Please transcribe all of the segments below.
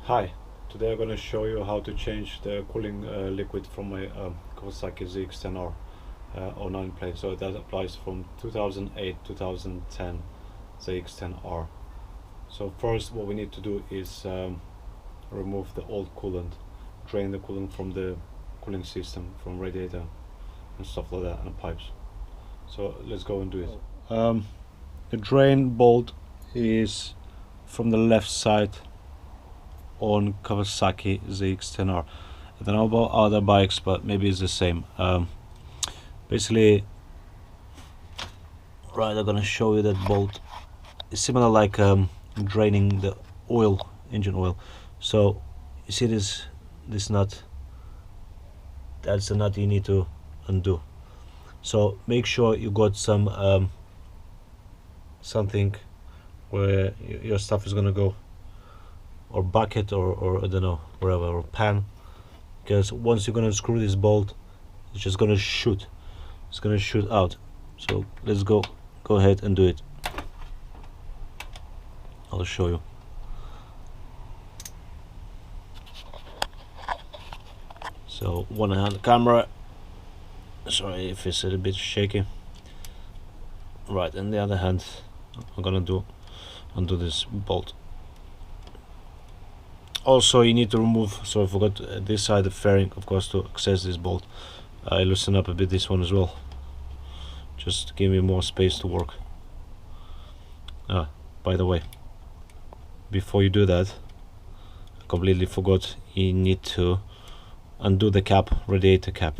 Hi, today I'm going to show you how to change the cooling liquid from my Kawasaki zx10r 09 plate. So that applies from 2008-2010 zx10r. So first what we need to do is remove the old coolant, drain the coolant from the cooling system, from radiator and stuff like that, and the pipes. So let's go and do it. The drain bolt is from the left side on Kawasaki zx10r. I don't know about other bikes, but maybe it's the same. Basically, right, I'm gonna show you that bolt. It's similar like draining the oil, engine oil. So you see this nut, that's the nut you need to undo. So make sure you got some something where your stuff is gonna go, or bucket, or I don't know, wherever, or pan, because once you're gonna screw this bolt, it's just gonna shoot. It's gonna shoot out. So let's go ahead and do it. I'll show you. So one hand camera. Sorry if it's a bit shaky. Right, and the other hand, I'm gonna undo this bolt. Also, you need to remove, so I forgot this side of fairing, of course, to access this bolt. I loosen up a bit this one as well, just to give me more space to work. By the way, before you do that, I completely forgot, you need to undo the cap, radiator cap.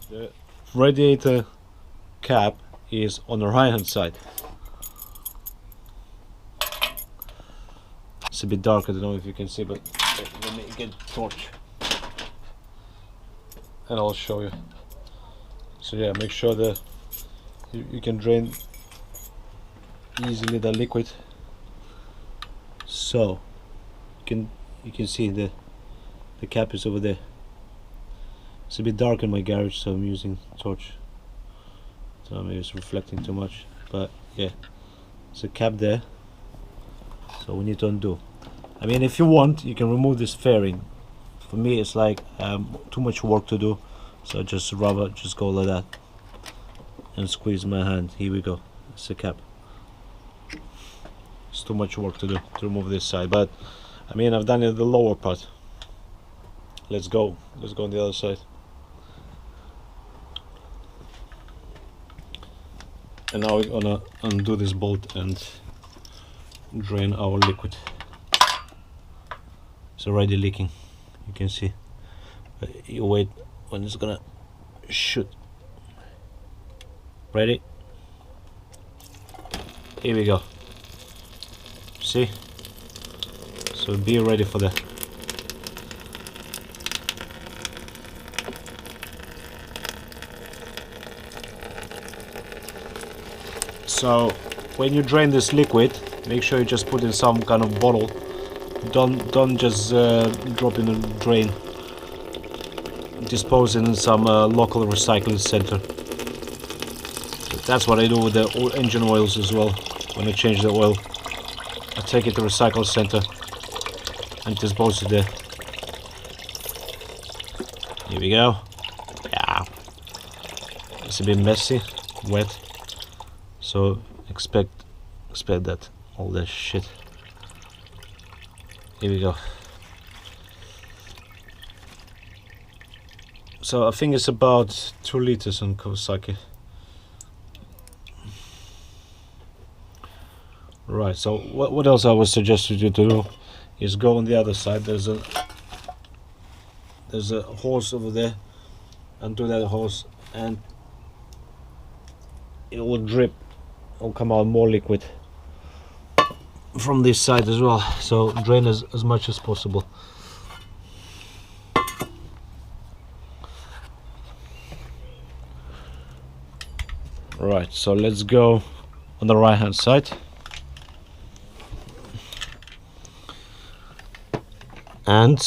The radiator cap is on the right hand side. It's a bit dark, I don't know if you can see, but let me get a torch and I'll show you. So yeah, make sure that you can drain easily the liquid. So you can see the cap is over there. It's a bit dark in my garage, so I'm using torch. So maybe it's reflecting too much, but yeah, there's a cap there. So we need to undo. I mean, if you want, you can remove this fairing. For me, it's like too much work to do, so just rather just go like that and squeeze my hand. Here we go. It's a cap. It's too much work to do to remove this side, but I mean, I've done it the lower part. Let's go on the other side. And now we're gonna undo this bolt and drain our liquid. It's already leaking, you can see, but you wait when it's gonna shoot. Ready? Here we go. See? So be ready for that. So when you drain this liquid, make sure you just put in some kind of bottle. Don't just drop in a drain. Dispose in some local recycling center. So that's what I do with the engine oils as well. When I change the oil, I take it to recycle center and dispose it there. Here we go. Yeah, it's a bit messy, wet. So expect that, all that shit. Here we go. So I think it's about 2 liters on Kawasaki. Right, so what else I would suggest you to do is go on the other side. There's a hose over there, undo that hose and it will drip. Will come out more liquid from this side as well, so drain as much as possible. Right, so let's go on the right hand side and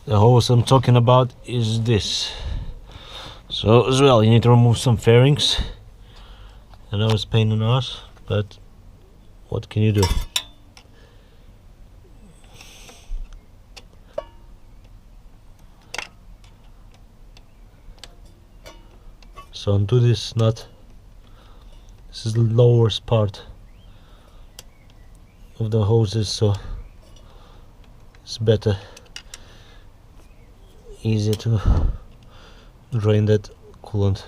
the hose I'm talking about is this. So as well, you need to remove some fairings. I know it's a pain in the ass, but what can you do? So undo this nut. This is the lowest part of the hoses, so it's better, easier to drain that coolant.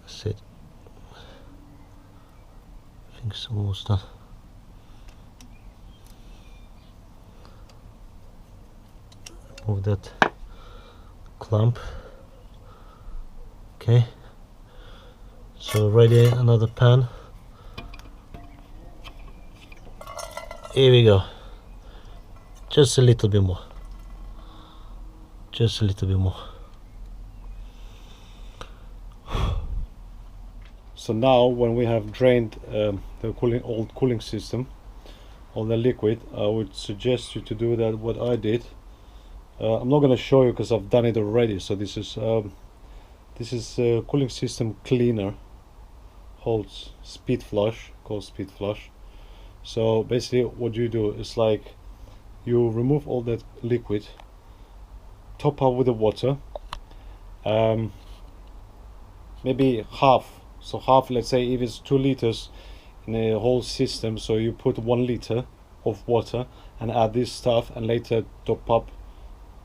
That's it. I think it's almost done. Move that clamp. Okay, so ready, another pan. Here we go. Just a little bit more. Just a little bit more. So now when we have drained the old cooling system on the liquid, I would suggest you to do that what I did. I'm not going to show you because I've done it already. So this is cooling system cleaner, holds speed flush, called speed flush. So basically what you do is like you remove all that liquid, top up with the water, maybe half. So half, let's say if it's 2 liters in a whole system, so you put 1 liter of water and add this stuff, and later top up,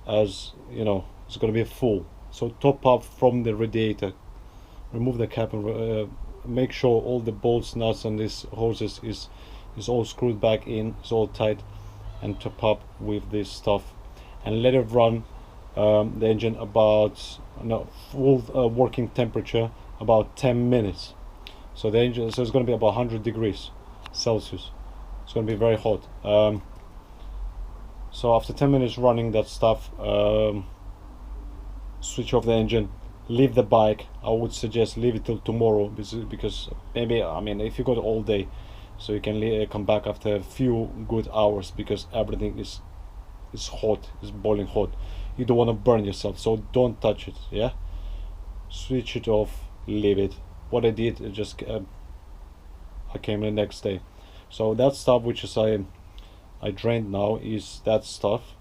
as you know, it's going to be full. So top up from the radiator, remove the cap, and make sure all the bolts, nuts, and these hoses is all screwed back in, it's all tight, and top up with this stuff, and let it run the engine about full working temperature about 10 minutes. So the engine, so it's going to be about 100 degrees Celsius. It's going to be very hot. So after 10 minutes running that stuff, switch off the engine, leave the bike. I would suggest leave it till tomorrow, because maybe, I mean, if you got all day, so you can come back after a few good hours, because everything is hot, it's boiling hot. You don't want to burn yourself, so don't touch it. Yeah, switch it off, leave it. What I did, I just I came the next day. So that stuff which is I drained now is that stuff.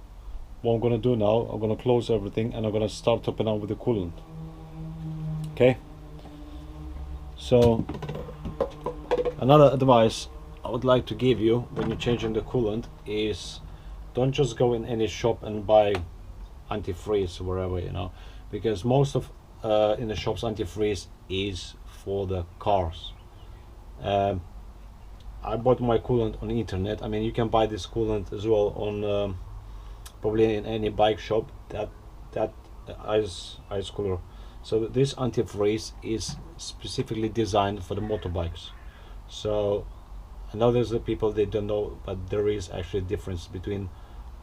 What I'm gonna do now, I'm gonna close everything and I'm gonna start topping out with the coolant. Okay, so another advice I would like to give you when you're changing the coolant is don't just go in any shop and buy antifreeze or wherever, you know, because most of in the shops antifreeze is for the cars. I bought my coolant on the internet. I mean, you can buy this coolant as well on probably in any bike shop, that ice cooler. So this antifreeze is specifically designed for the motorbikes. So I know there's the people, they don't know, but there is actually a difference between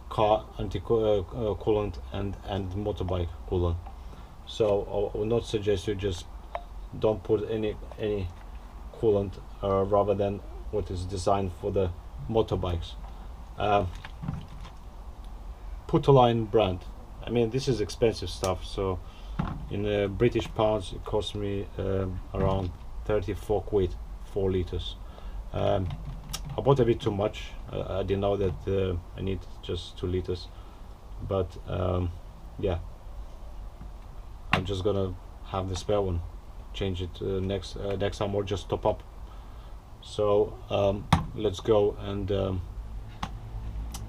car coolant and motorbike coolant. So I would not suggest you just don't put any coolant rather than what is designed for the motorbikes. Putoline brand. I mean, this is expensive stuff. So in British pounds, it cost me around 34 quid, 4 liters. I bought a bit too much. I didn't know that I need just 2 liters, but yeah, I'm just gonna have the spare one, change it next time, or just top up. So let's go and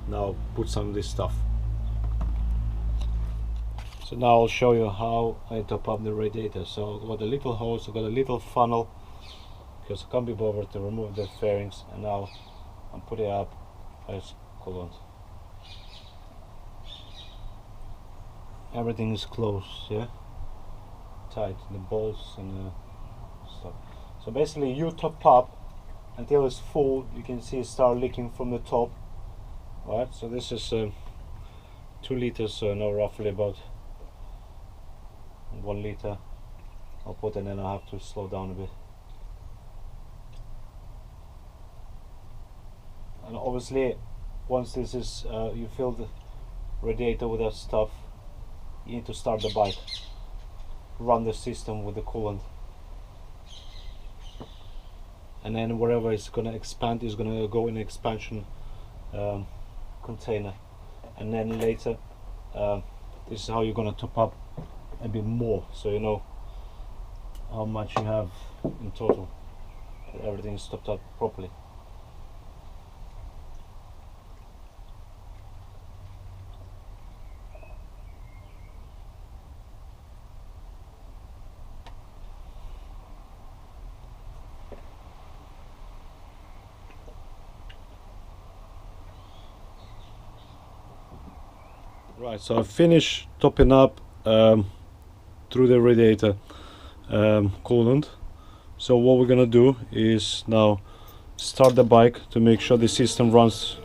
now put some of this stuff. So now I'll show you how I top up the radiator. So I've got a little hose, I've got a little funnel, because I can't be bothered to remove the fairings, and now I'm putting up ice coolant. Everything is closed, yeah, tight, the bolts and stuff. So basically you top up until it's full. You can see it start leaking from the top, right? So this is 2 liters, so now roughly about 1 liter. I'll put, and then I have to slow down a bit. And obviously once this is you fill the radiator with that stuff, you need to start the bike, run the system with the coolant, and then wherever it's going to expand is going to go in an expansion container, and then later this is how you're gonna top up a bit more, so you know how much you have in total. Everything is topped up properly. Right, so I finished topping up through the radiator coolant. So what we're gonna do is now start the bike to make sure the system runs,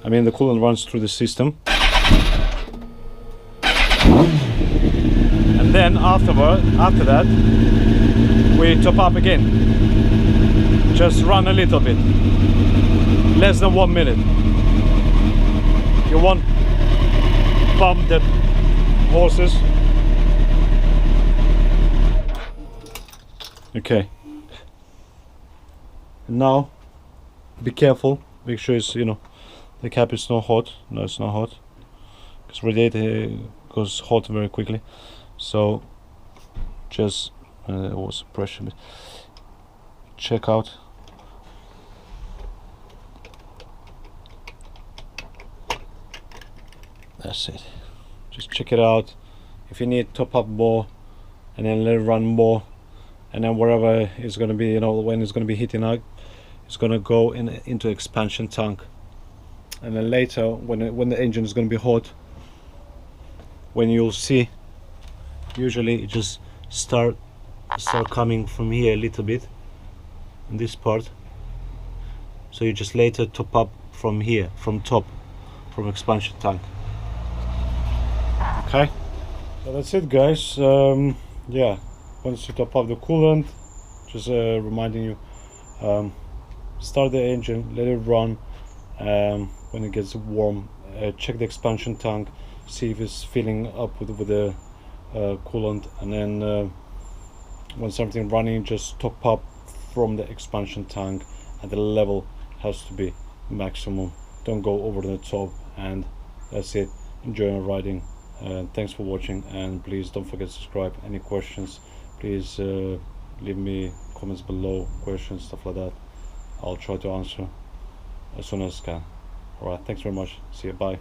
the coolant runs through the system. And then after that, we top up again. Just run a little bit, less than 1 minute. You won't pump the horses. Okay. And now, be careful. Make sure it's, the cap is not hot. No, it's not hot, because radiator goes hot very quickly. So just there was pressure. Check out. That's it. Just check it out. If you need, top up more, and then let it run more, and then wherever it's going to be, when it's going to be heating up, it's going to go into expansion tank. And then later, when the engine is going to be hot, when you'll see, usually it just start coming from here a little bit in this part. So you just later top up from here, from top, from expansion tank. Okay, so that's it, guys. Yeah, once you top up the coolant, just reminding you, start the engine, let it run. When it gets warm, check the expansion tank, see if it's filling up with the coolant, and then when something running, just top up from the expansion tank, and the level has to be maximum. Don't go over the top, and that's it. Enjoy your riding. Thanks for watching, and please don't forget to subscribe. Any questions, please leave me comments below, questions, stuff like that. I'll try to answer as soon as I can. Alright, thanks very much. See you, bye.